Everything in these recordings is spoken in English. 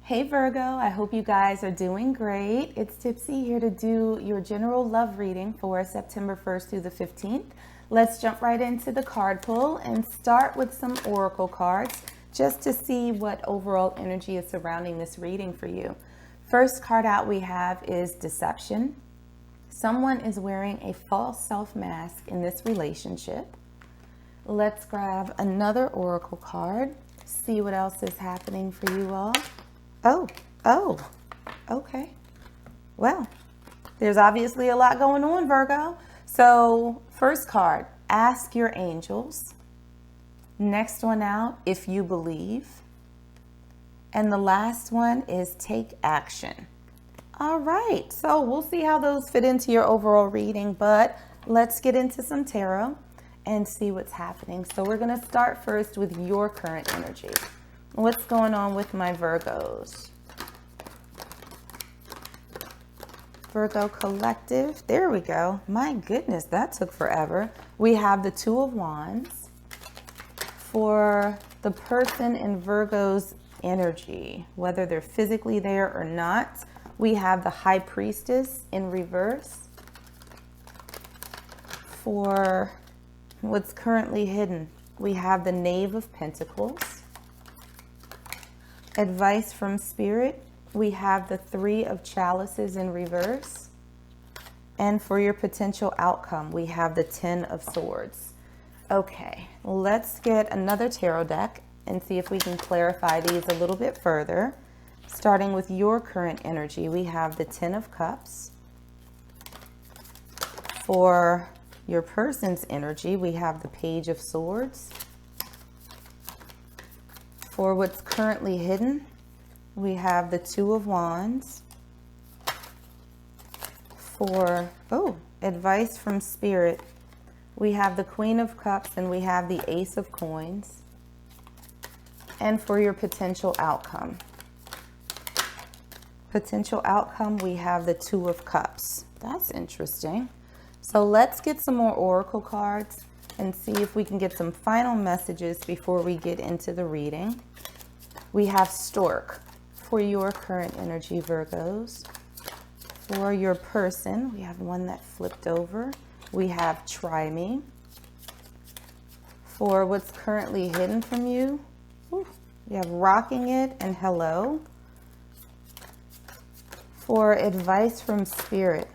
Hey Virgo, I hope you guys are doing great. It's Tipsy here to do your general love reading for September 1st through the 15th. Let's jump right into the card pull and start with some oracle cards just to see what overall energy is surrounding this reading for you. First card out we have is deception. Someone is wearing a false self mask in this relationship. Let's grab another oracle card, see what else is happening for you all. Oh, okay. Well, there's obviously a lot going on, Virgo. So first card, ask your angels. Next one out, if you believe. And the last one is take action. All right, so we'll see how those fit into your overall reading, but let's get into some tarot and see what's happening. So we're gonna start first with your current energy. What's going on with my Virgos? Virgo collective. There we go. My goodness, that took forever. We have the Two of Wands. For the person in Virgo's energy, whether they're physically there or not, we have the High Priestess in reverse. For what's currently hidden, we have the Knave of Pentacles. Advice from Spirit, we have the Three of Chalices in reverse. And for your potential outcome, we have the Ten of Swords. Okay, let's get another tarot deck and see if we can clarify these a little bit further. Starting with your current energy, we have the Ten of Cups. For your person's energy, we have the Page of Swords. For what's currently hidden, we have the Two of Wands. For, advice from Spirit, we have the Queen of Cups and we have the Ace of Coins. And for your potential outcome, we have the Two of Cups. That's interesting. So let's get some more oracle cards and see if we can get some final messages before we get into the reading. We have Stork for your current energy, Virgos. For your person, we have one that flipped over. We have Try Me. For what's currently hidden from you, we have Rocking It and Hello. For advice from Spirit,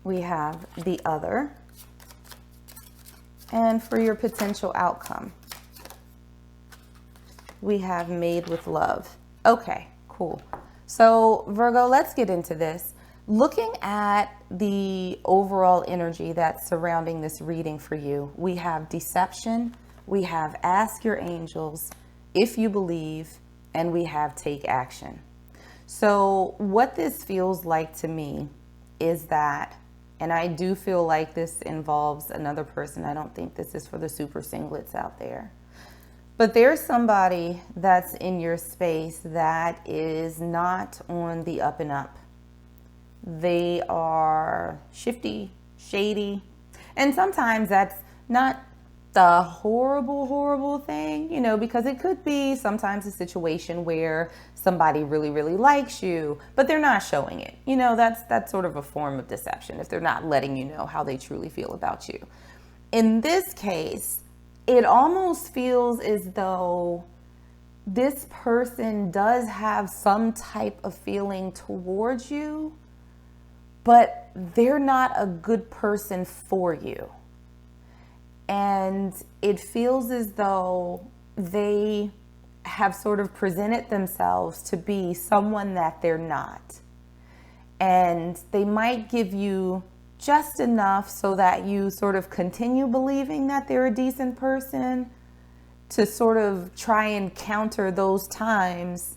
we have The Other. And for your potential outcome, we have Made with Love. Okay, cool. So Virgo, let's get into this. Looking at the overall energy that's surrounding this reading for you, we have deception, we have ask your angels, if you believe, and we have take action. So what this feels like to me is that, and I do feel like this involves another person. I don't think this is for the super singlets out there. But there's somebody that's in your space that is not on the up and up. They are shifty, shady, and sometimes that's not the horrible thing, because it could be sometimes a situation where somebody really likes you, but they're not showing it. That's sort of a form of deception if they're not letting you know how they truly feel about you. In this case, it almost feels as though this person does have some type of feeling towards you, but they're not a good person for you. And it feels as though they have sort of presented themselves to be someone that they're not. And they might give you just enough so that you sort of continue believing that they're a decent person, to sort of try and counter those times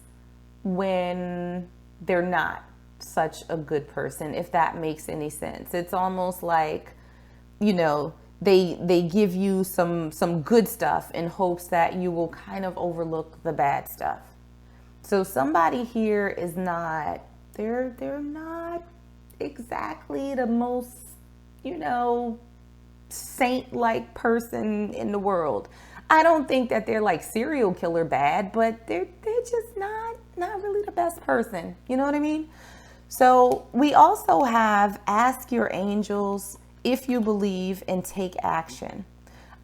when they're not such a good person, if that makes any sense. It's almost like, they give you some good stuff in hopes that you will kind of overlook the bad stuff. So somebody here is not, they're not exactly the most, saint-like person in the world. I don't think that they're like serial killer bad, but they they're just not really the best person. You know what I mean? So we also have ask your angels if you believe and take action.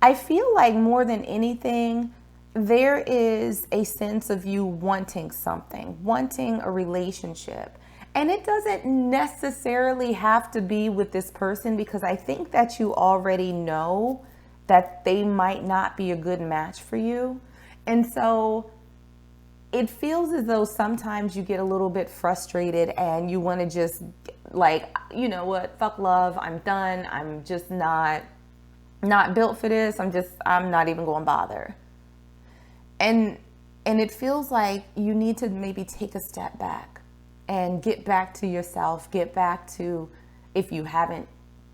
I feel like more than anything, there is a sense of you wanting something, wanting a relationship. And it doesn't necessarily have to be with this person, because I think that you already know that they might not be a good match for you. And so it feels as though sometimes you get a little bit frustrated and you want to just like, you know what, fuck love, I'm done. I'm just not built for this. I'm not even going to bother. And it feels like you need to maybe take a step back and get back to yourself, get back to, if you haven't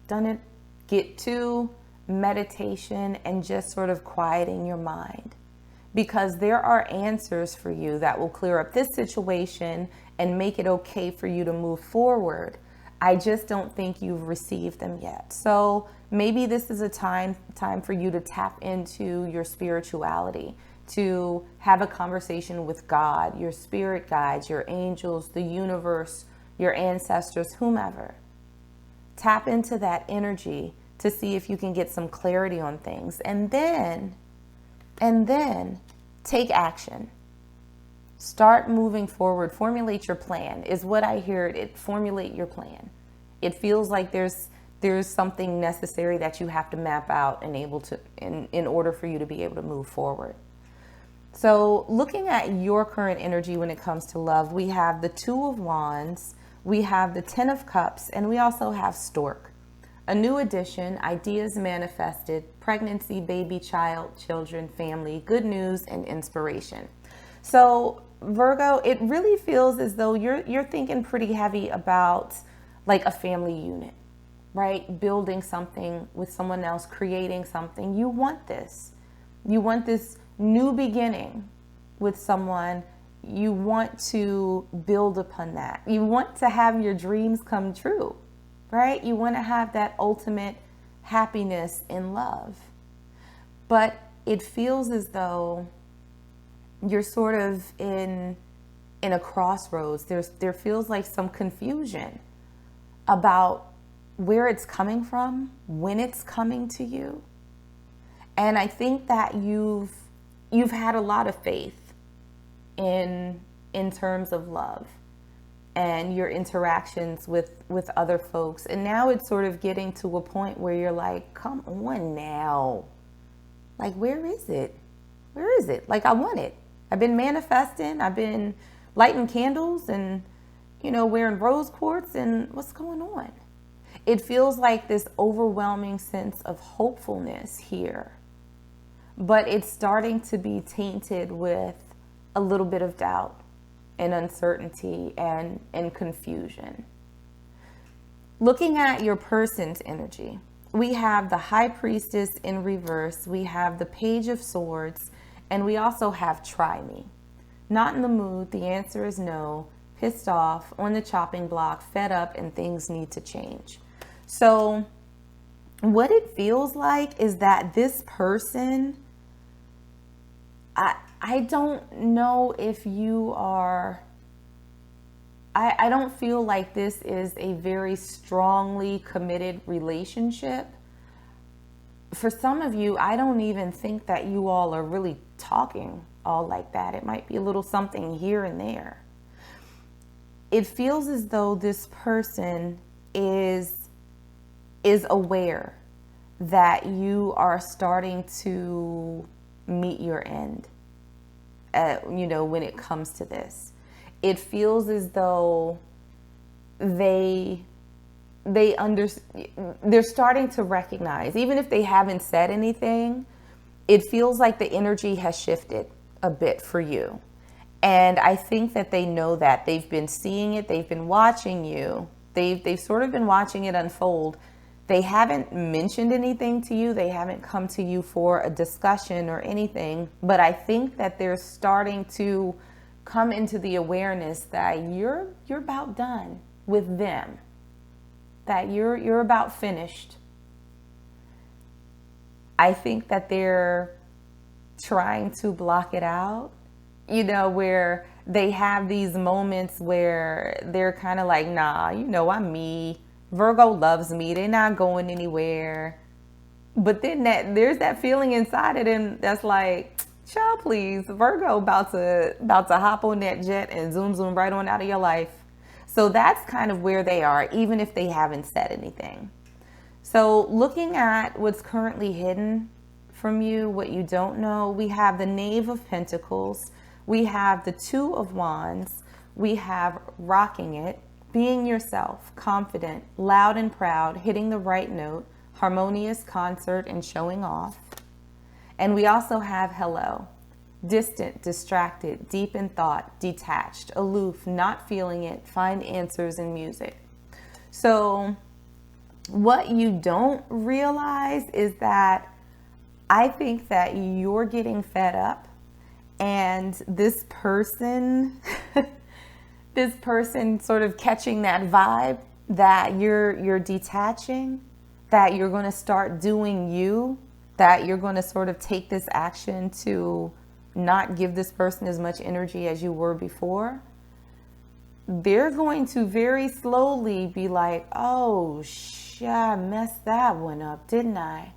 done it, get to meditation and just sort of quieting your mind. Because there are answers for you that will clear up this situation and make it okay for you to move forward. I just don't think you've received them yet. So maybe this is a time for you to tap into your spirituality, to have a conversation with God, your spirit guides, your angels, the universe, your ancestors, whomever. Tap into that energy to see if you can get some clarity on things. And then take action. Start moving forward. Formulate your plan is what I hear. Formulate your plan. It feels like there's something necessary that you have to map out and able to in order for you to be able to move forward. So looking at your current energy when it comes to love, we have the Two of Wands, we have the Ten of Cups, and we also have Stork. A new addition, ideas manifested, pregnancy, baby, child, children, family, good news, and inspiration. So Virgo, it really feels as though you're thinking pretty heavy about like a family unit, right? Building something with someone else, creating something. You want this. You want this new beginning with someone. You want to build upon that. You want to have your dreams come true, right? You want to have that ultimate happiness in love. But it feels as though you're sort of in a crossroads. There feels like some confusion about where it's coming from, when it's coming to you. And I think that you've had a lot of faith in terms of love and your interactions with other folks. And now it's sort of getting to a point where you're like, come on now. Like, where is it? Where is it? Like, I want it. I've been manifesting. I've been lighting candles and, wearing rose quartz, and what's going on? It feels like this overwhelming sense of hopefulness here, but it's starting to be tainted with a little bit of doubt and uncertainty and confusion. Looking at your person's energy, we have the High Priestess in reverse, we have the Page of Swords, and we also have Try Me. Not in the mood, the answer is no, pissed off, on the chopping block, fed up, and things need to change. So what it feels like is that this person, I don't know if you are, I don't feel like this is a very strongly committed relationship. For some of you, I don't even think that you all are really talking all like that. It might be a little something here and there. It feels as though this person is aware that you are starting to meet your end, when it comes to this. It feels as though they're starting to recognize, even if they haven't said anything, it feels like the energy has shifted a bit for you. And I think that they know that. They've been seeing it. They've been watching you. They've sort of been watching it unfold. They haven't mentioned anything to you. They haven't come to you for a discussion or anything. But I think that they're starting to come into the awareness that you're about done with them, that you're about finished. I think that they're trying to block it out where they have these moments where they're kind of like, nah, I'm me. Virgo loves me. They're not going anywhere. But then there's that feeling inside of them that's like, child, please, Virgo about to hop on that jet and zoom right on out of your life. So that's kind of where they are, even if they haven't said anything. So looking at what's currently hidden from you, what you don't know, we have the Knave of Pentacles, we have the Two of Wands, we have rocking it, being yourself, confident, loud and proud, hitting the right note, harmonious concert and showing off. And we also have hello, distant, distracted, deep in thought, detached, aloof, not feeling it, find answers in music. So what you don't realize is that I think that you're getting fed up, and this person, this person sort of catching that vibe that you're detaching, that you're going to start doing you, that you're going to sort of take this action to not give this person as much energy as you were before. They're going to very slowly be like, oh, shit, I messed that one up, didn't I?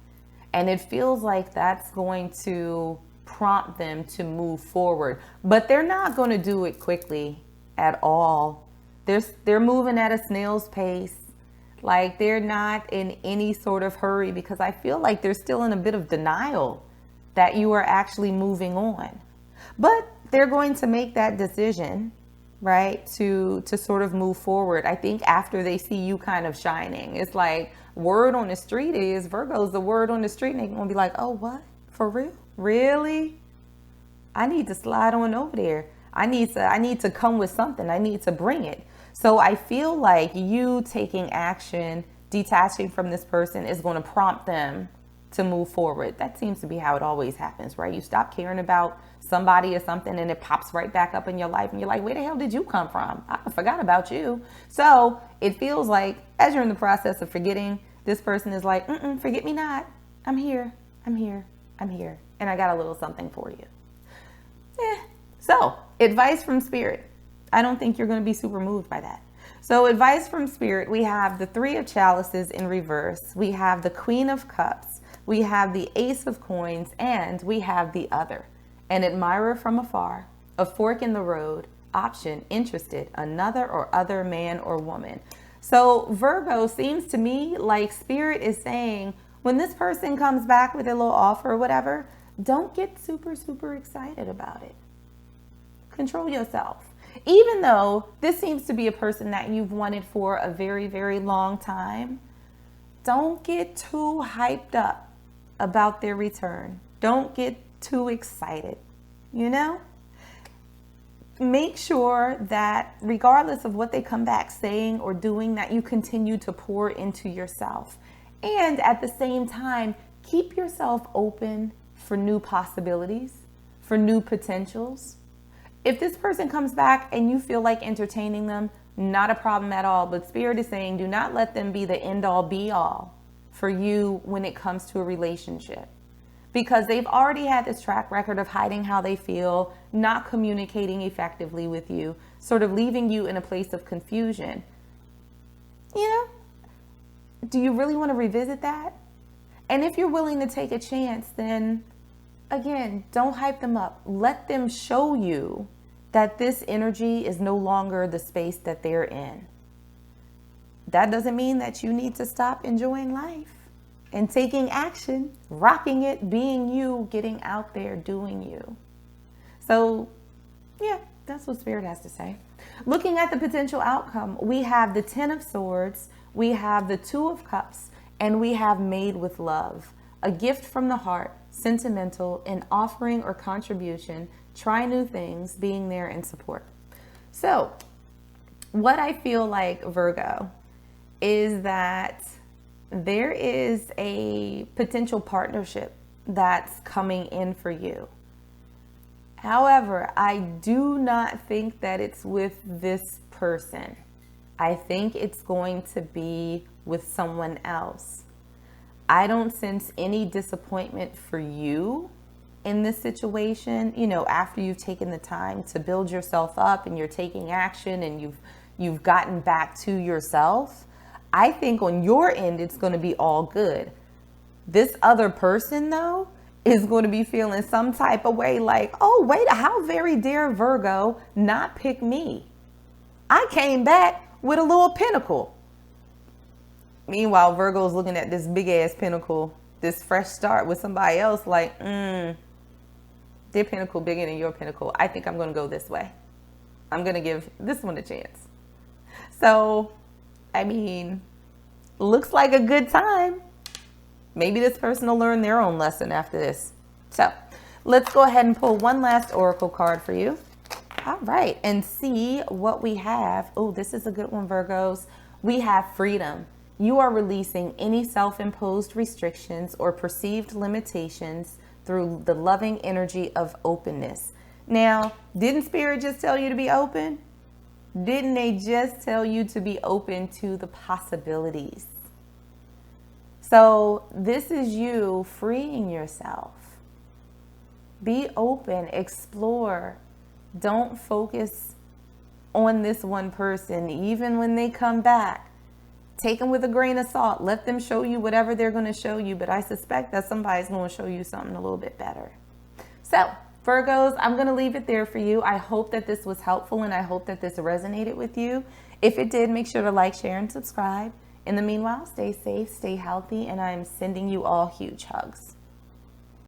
And it feels like that's going to prompt them to move forward. But they're not going to do it quickly at all. They're moving at a snail's pace. Like they're not in any sort of hurry, because I feel like they're still in a bit of denial that you are actually moving on. But they're going to make that decision, right, to sort of move forward. I think after they see you kind of shining, it's like word on the street is, Virgo's the word on the street, and they're going to be like, oh, what? For real? Really? I need to slide on over there. I need to come with something. I need to bring it. So I feel like you taking action, detaching from this person is going to prompt them to move forward. That seems to be how it always happens, right? You stop caring about somebody or something and it pops right back up in your life and you're like, where the hell did you come from? I forgot about you. So it feels like as you're in the process of forgetting, this person is like, forget me not. I'm here. I'm here. I'm here. And I got a little something for you. So advice from Spirit. I don't think you're going to be super moved by that. So advice from Spirit, we have the Three of Chalices in reverse. We have the Queen of Cups. We have the Ace of Coins, and we have the Other. An admirer from afar, a fork in the road, option, interested, another or other man or woman. So Virgo, seems to me like Spirit is saying, when this person comes back with a little offer or whatever, don't get super, super excited about it. Control yourself. Even though this seems to be a person that you've wanted for a very, very long time, don't get too hyped up about their return. Don't get too excited, Make sure that regardless of what they come back saying or doing, that you continue to pour into yourself. And at the same time, keep yourself open for new possibilities, for new potentials. If this person comes back and you feel like entertaining them, not a problem at all. But Spirit is saying, do not let them be the end all be all for you when it comes to a relationship. Because they've already had this track record of hiding how they feel, not communicating effectively with you, sort of leaving you in a place of confusion. Do you really want to revisit that? And if you're willing to take a chance, then again, don't hype them up. Let them show you that this energy is no longer the space that they're in. That doesn't mean that you need to stop enjoying life and taking action, rocking it, being you, getting out there, doing you. So, yeah, that's what Spirit has to say. Looking at the potential outcome, we have the Ten of Swords, we have the Two of Cups, and we have Made with Love. A gift from the heart, sentimental, an offering or contribution, try new things, being there in support. So what I feel like, Virgo, is that there is a potential partnership that's coming in for you. However, I do not think that it's with this person. I think it's going to be with someone else. I don't sense any disappointment for you in this situation, you know, after you've taken the time to build yourself up and you're taking action and you've gotten back to yourself, I think on your end, it's going to be all good. This other person, though, is going to be feeling some type of way like, oh, wait, how very dare Virgo not pick me? I came back with a little pinnacle. Meanwhile, Virgo's looking at this big ass pinnacle, this fresh start with somebody else like, their pinnacle bigger than your pinnacle. I think I'm going to go this way. I'm going to give this one a chance. So, I mean, looks like a good time. Maybe this person will learn their own lesson after this. So let's go ahead and pull one last oracle card for you. All right, and see what we have. Oh, this is a good one, Virgos. We have freedom. You are releasing any self-imposed restrictions or perceived limitations through the loving energy of openness. Now, didn't Spirit just tell you to be open? Didn't they just tell you to be open to the possibilities? So this is you freeing yourself. Be open, explore. Don't focus on this one person, even when they come back. Take them with a grain of salt. Let them show you whatever they're going to show you. But I suspect that somebody's going to show you something a little bit better. So, Virgos, I'm going to leave it there for you. I hope that this was helpful and I hope that this resonated with you. If it did, make sure to like, share, and subscribe. In the meanwhile, stay safe, stay healthy, and I'm sending you all huge hugs.